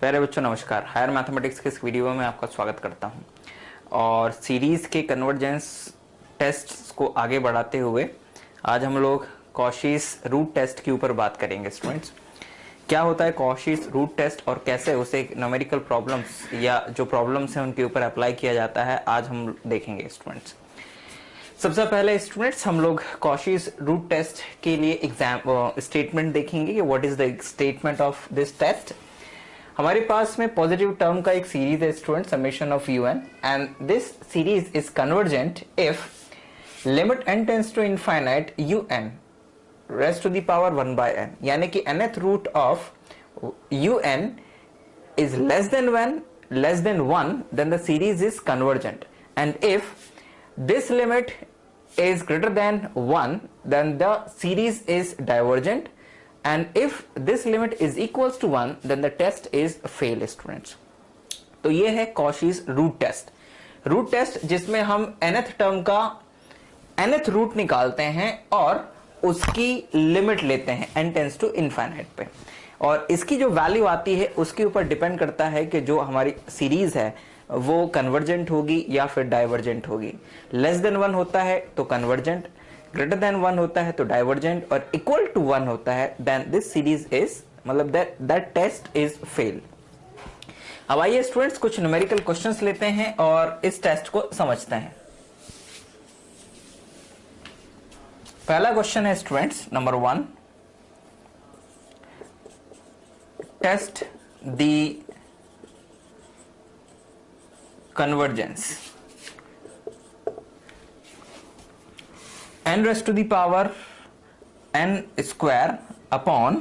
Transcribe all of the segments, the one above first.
प्यारे बच्चों नमस्कार। हायर मैथमेटिक्स के इस वीडियो में आपका स्वागत करता हूं और सीरीज के कन्वर्जेंस टेस्ट्स को आगे बढ़ाते हुए आज हम लोग कॉशीस रूट टेस्ट के ऊपर बात करेंगे। स्टूडेंट्स, क्या होता है कॉशीस रूट टेस्ट और कैसे उसे न्यूमेरिकल प्रॉब्लम्स या जो प्रॉब्लम्स हैं उनके ऊपर अप्लाई किया जाता है, आज हम देखेंगे। स्टूडेंट्स, सबसे पहले स्टूडेंट्स हम लोग कॉशीस रूट टेस्ट के लिए एग्जाम स्टेटमेंट देखेंगे कि what is the statement of this test. हमारे पास में पॉजिटिव टर्म का एक सीरीज है student, summation of un, and this series is convergent if limit n tends to infinite un raised to the power 1 by n, यानी कि nth root of un is less than 1, then the series is convergent, and if this limit is greater than 1, then the series is divergent, and if this limit is equals to 1, then the test is fail. Students, तो ये है कॉशीस root test. Root test जिसमें हम nth term का nth root निकालते हैं और उसकी लिमिट लेते हैं n टेंस टू इनफाइनाइट पे, और इसकी जो वैल्यू आती है उसके ऊपर डिपेंड करता है कि जो हमारी सीरीज है वो कन्वर्जेंट होगी या फिर डाइवर्जेंट होगी। लेस देन 1 होता है तो कन्वर्जेंट, ग्रेटर देन 1 होता है तो डाइवर्जेंट, और इक्वल टू 1 होता है देन दिस सीरीज इज मतलब दैट टेस्ट इज फेल। अब आइए स्टूडेंट्स कुछ न्यूमेरिकल क्वेश्चंस लेते हैं और इस टेस्ट को समझते हैं। पहला क्वेश्चन है students number 1, test the convergence n raised to the power n square upon,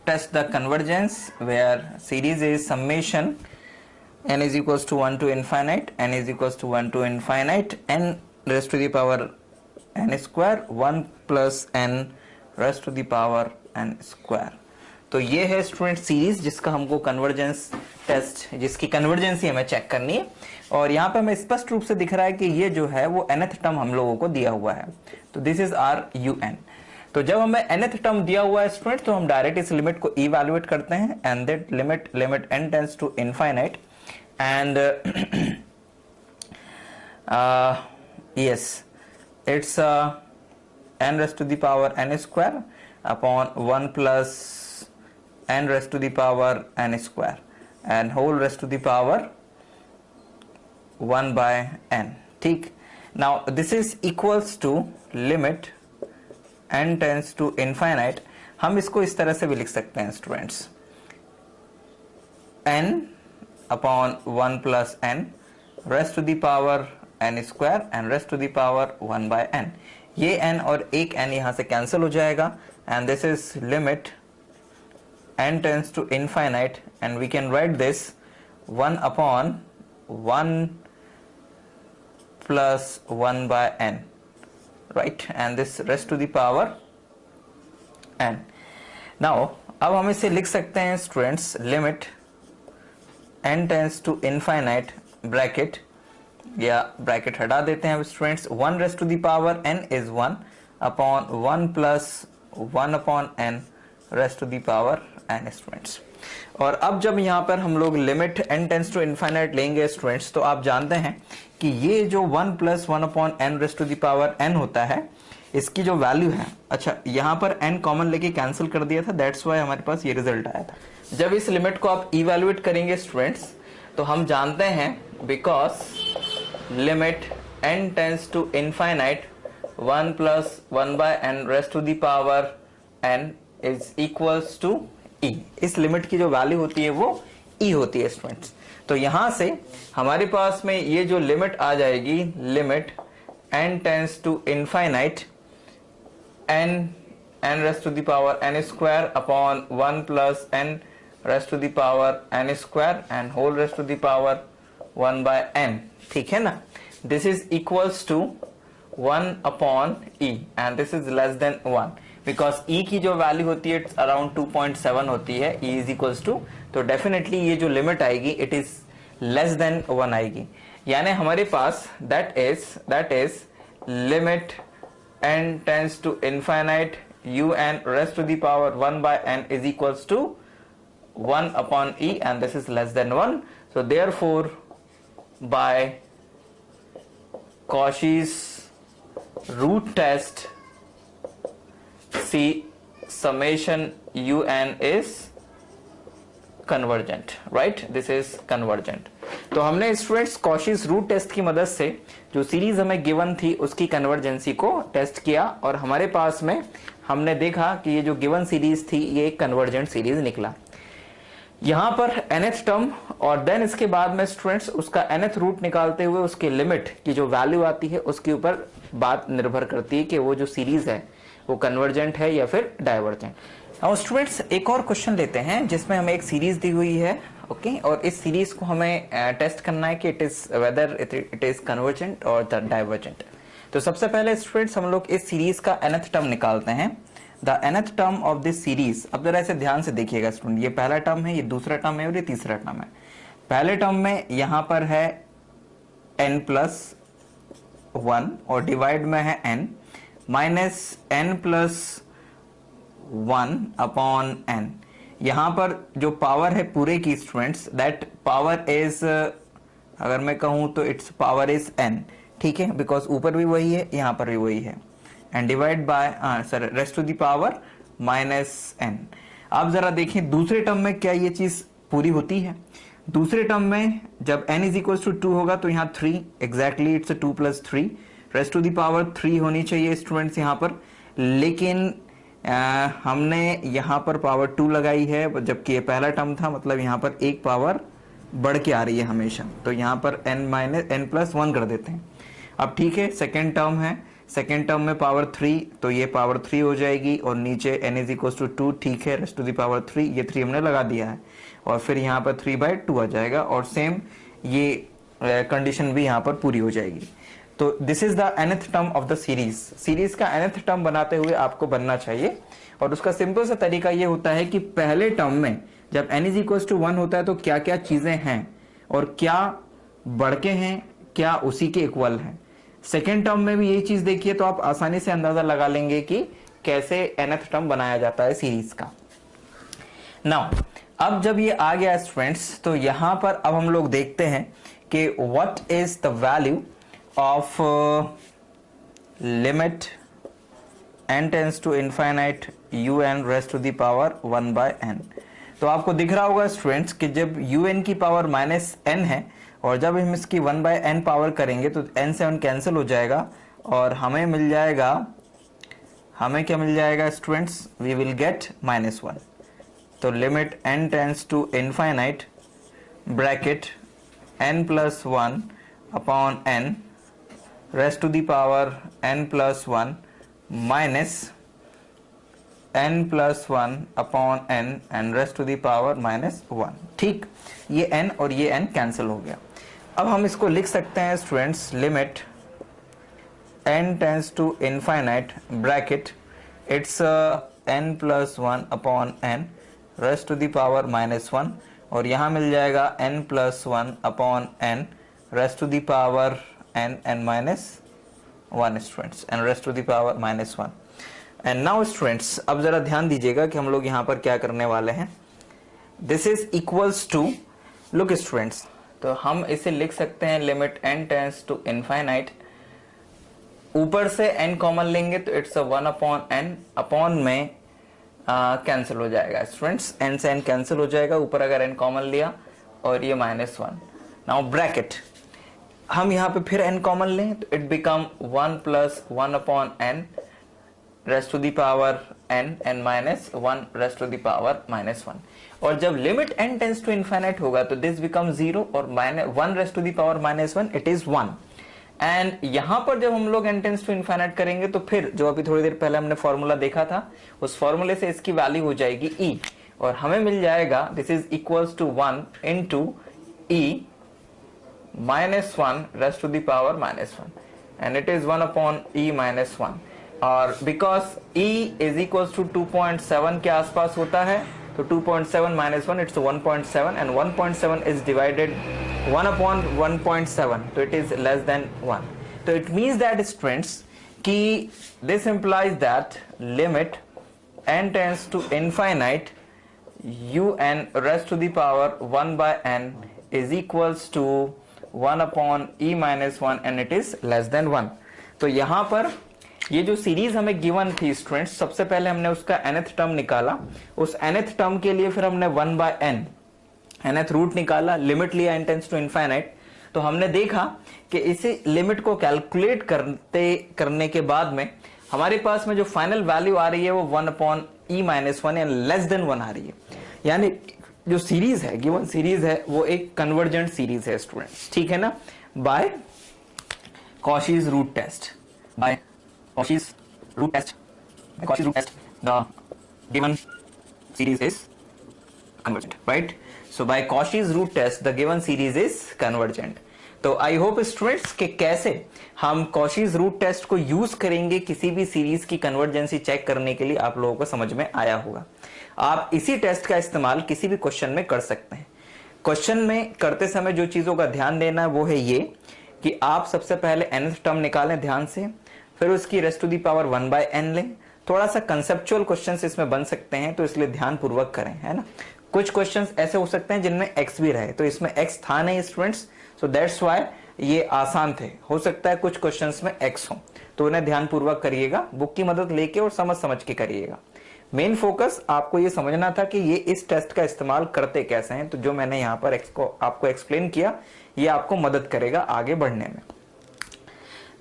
test the convergence where series is summation n is equals to 1 to infinite, n is equals to 1 to infinite, n raised to the power n square 1 plus n raised to the power n square। तो ये है student series जिसका हमको convergence test, जिसकी कन्वर्जेंसी हमें check करनी है, और यहाँ पे हमें स्पष्ट रूप से दिख रहा है कि ये जो है वो nth टर्म हम लोगों को दिया हुआ है, तो दिस इज आर un। तो जब हमें nth टर्म दिया हुआ है स्टूडेंट तो हम डायरेक्ट इस लिमिट को इवैल्यूएट करते हैं, and that limit n tends to infinite, and yes it's n raised to the power n square upon 1 plus n raised to the power n square and whole raised to the power 1 by n। ठीक, now this is equals to limit n tends to infinite। हम इसको इस तरह से भी लिख सकते हैं students, n upon 1 plus n raised to the power n square and raised to the power 1 by n। ये n और एक n यहाँ से कैंसिल हो जाएगा, and this is limit n tends to infinite, and we can write this 1 upon 1 plus 1 by n, right, and this raised to the power n। now अब हम इसे लिख सकते हैं students, limit n tends to infinite bracket या bracket हटा देते हैं students, 1 raised to the power n is 1 upon 1 plus 1 upon n raised to the power n students. और अब जब यहाँ पर हम लोग limit n tends to infinite लेंगे स्टूडेंट्स, तो आप जानते हैं कि ये जो 1 plus 1 upon n raised to the power n होता है, इसकी जो वैल्यू है, अच्छा यहाँ पर n कॉमन लेके कैंसिल कर दिया था, दैट्स वाई हमारे पास ये रिजल्ट आया था। जब इस लिमिट को आप इवैल्यूएट करेंगे स्टूडेंट्स तो हम जानते हैं because limit n tends to infinite 1 plus 1 by n raised to the power n is equals to e। इस लिमिट की जो वैल्यू होती है वो e होती है स्टूडेंट्स। तो यहां से हमारे पास में ये जो लिमिट आ जाएगी, limit n tends to infinite n raised to the power n square upon 1 plus n raised to the power n square and whole raised to the power 1 by n। ठीक है ना, this is equals to 1 upon e and this is less than 1 because e की जो value होती है around 2.7 होती है, e is equals to, तो डेफिनेटली ये जो लिमिट आएगी इट इज लेस देन 1 आएगी, यानी हमारे पास that is limit n tends to infinite un raised to the power 1 by n is equals to 1 upon e, and this is less than 1. So therefore by Cauchy's root test, C summation un is convergent, right? This is convergent. तो हमने students Cauchy's root test की मदद से जो series हमें given थी उसकी कन्वर्जेंसी को टेस्ट किया, और हमारे पास में हमने देखा कि ये जो गिवन सीरीज थी ये एक कन्वर्जेंट सीरीज निकला। यहां पर nth टर्म और देन इसके बाद में स्टूडेंट्स उसका nth रूट निकालते हुए उसके लिमिट की जो वैल्यू आती है उसके ऊपर बात निर्भर करती है कि वो जो सीरीज है वो कन्वर्जेंट है या फिर डाइवर्जेंट। अब स्टूडेंट्स एक और क्वेश्चन लेते हैं जिसमें हमें एक सीरीज दी हुई है, ओके, और इस सीरीज को हमें टेस्ट करना है कि it is whether it is convergent और डाइवर्जेंट। तो सबसे पहले स्टूडेंट्स हम लोग इस सीरीज का nth टर्म निकालते हैं। The nth term of this series, अब जरा ऐसे ध्यान से देखिएगा स्टूडेंट, ये पहला टर्म है, ये दूसरा टर्म है और ये तीसरा टर्म है। पहले टर्म में यहां पर है n+1 और डिवाइड में है n minus n+1 upon n। यहां पर जो पावर है पूरे की स्टूडेंट्स, दैट पावर इज, अगर मैं कहूं तो इट्स पावर इज n, ठीक है, बिकॉज ऊपर भी वही है यहां पर भी वही है, and divide by raised to the power -n। आप जरा देखें दूसरे टर्म में क्या ये चीज पूरी होती है। दूसरे टर्म में जब n इज इक्वल टू 2 होगा तो यहाँ 3, exactly it's 2 + 3, raised to the power 3 होनी चाहिए स्टूडेंट्स यहाँ पर, लेकिन हमने यहाँ पर पावर 2 लगाई है, जबकि ये पहला टर्म था, मतलब यहाँ पर एक पावर बढ़ के आ रही है हमेशा, तो यहाँ पर n+1 कर देते हैं। अब ठीक है, सेकेंड टर्म है, सेकेंड टर्म में पावर 3, तो ये पावर 3 हो जाएगी और नीचे n इज इक्वल टू 2, ठीक है, रेस्ट टू द पावर 3, ये 3 हमने लगा दिया है और फिर यहाँ पर 3/2 आ जाएगा और सेम ये कंडीशन भी यहाँ पर पूरी हो जाएगी। तो this is the nth term of the series. Series का nth टर्म बनाते हुए आपको बनना चाहिए, और उसका सिंपल सा तरीका ये होता है कि पहले टर्म में जब n इज इक्वल टू 1 होता है तो क्या क्या चीजें हैं और क्या बढ़ के हैं, क्या उसी के इक्वल हैं। सेकेंड टर्म में भी यही चीज देखिए तो आप आसानी से अंदाजा लगा लेंगे कि कैसे nth टर्म बनाया जाता है सीरीज का। नाउ अब जब ये आ गया स्टूडेंट्स, तो यहां पर अब हम लोग देखते हैं कि what is the value of limit n tends to infinite un raised to the power 1 by n। तो आपको दिख रहा होगा स्टूडेंट्स कि जब un की पावर -n है और जब हम इसकी 1 by n पावर करेंगे तो n से n कैंसिल हो जाएगा और हमें मिल जाएगा, हमें क्या मिल जाएगा स्टूडेंट्स, वी विल गेट -1। तो limit n tends to infinite bracket n+1 upon n raised to the power n+1 minus n+1 upon n and raised to the power -1। ठीक, ये n और ये n कैंसिल हो गया। अब हम इसको लिख सकते हैं students, limit n tends to infinite bracket it's n+1 upon n raised to the power -1, और यहाँ मिल जाएगा n+1 upon n raised to the power n and -1 students and raised to the power -1। And now students अब जरा ध्यान दीजिएगा कि हम लोग यहाँ पर क्या करने वाले हैं। This is equals to, look students, तो हम इसे लिख सकते हैं limit n tends to infinite, ऊपर से n कॉमन लेंगे तो इट्स 1 अपॉन n, अपॉन में कैंसिल हो जाएगा स्टूडेंट्स, n से n कैंसिल हो जाएगा, ऊपर अगर n कॉमन लिया और ये -1। नाउ ब्रैकेट हम यहाँ पे फिर n कॉमन लें तो it become 1 + 1 upon n raised to the power n and -1 raised to the power -1। और जब limit n tends to infinite होगा तो दिस बिकम 0 और 1 raised to the power -1 it is 1। And यहां पर जब हम लोग n टेंड्स टू इनफाइनाइट करेंगे तो फिर जो अभी थोड़ी देर पहले हमने फॉर्मूला देखा था उस फॉर्मूले से इसकी वैल्यू हो जाएगी e, और हमें मिल जाएगा this is equals to 1 into e -1 raised to the power -1, and it is 1 upon e -1, और because e is equals to 2.7 के आसपास होता है तो 2.7 -1 it's 1.7, and 1.7 is divided 1 upon 1.7, तो it is less than 1। तो it means that students कि this implies that limit n tends to infinite, un raised to the power 1 by n is equals to 1 upon e minus 1 and it is less than 1। तो यहां पर ये जो series हमें given थी students, सबसे पहले हमने उसका nth टर्म निकाला, उस nth टर्म के लिए फिर हमने 1 by n nth रूट निकाला, लिमिट लिया n टेंस टू इनफाइनाइट। तो हमने देखा कि इसी लिमिट को कैलकुलेट करने के बाद में हमारे पास में जो फाइनल वैल्यू आ रही है वो 1 अपॉन ई माइनस 1 यानी लेस देन 1 आ रही है। यानी जो सीरीज है, गिवन सीरीज है, वो एक कन्वर्जेंट सीरीज है स्टूडेंट्स, ठीक है ना, बाय कॉशीज रूट टेस्ट, बाय Cauchy's root test, the given series is convergent, right? So by Cauchy's root test, the given series is convergent. तो आई होप स्टूडेंट्स कि कैसे हम Cauchy's root test को यूज करेंगे किसी भी सीरीज की कन्वर्जेंसी चेक करने के लिए आप लोगों को समझ में आया होगा। आप इसी टेस्ट का इस्तेमाल किसी भी क्वेश्चन में कर सकते हैं। क्वेश्चन में करते समय जो चीजों का ध्यान देना है वो है ये कि आप सबसे पहले nth टर्म निकालें ध्यान से, फिर उसकी raised to the power 1 by n लें। थोड़ा सा कंसेप्चुअल क्वेश्चंस इसमें बन सकते हैं, तो इसलिए ध्यान पूर्वक करें, है ना। कुछ क्वेश्चंस ऐसे हो सकते हैं जिनमें x भी रहे, तो इसमें x था नहीं स्टूडेंट्स, सो दैट्स व्हाई ये आसान थे। हो सकता है कुछ क्वेश्चंस में x हो, तो उन्हें ध्यान पूर्वक करिएगा, बुक की मदद लेके और समझ के करिएगा। मेन फोकस आपको ये समझना था कि ये इस टेस्ट का इस्तेमाल करते कैसे हैं, तो जो मैंने यहाँ पर आपको एक्सप्लेन किया ये आपको मदद करेगा आगे बढ़ने में।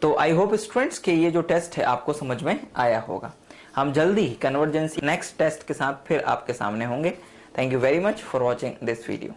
तो आई होप स्टूडेंट्स कि ये जो टेस्ट है आपको समझ में आया होगा। हम जल्दी कन्वर्जेंसी नेक्स्ट टेस्ट के साथ फिर आपके सामने होंगे। Thank you very much for watching this video.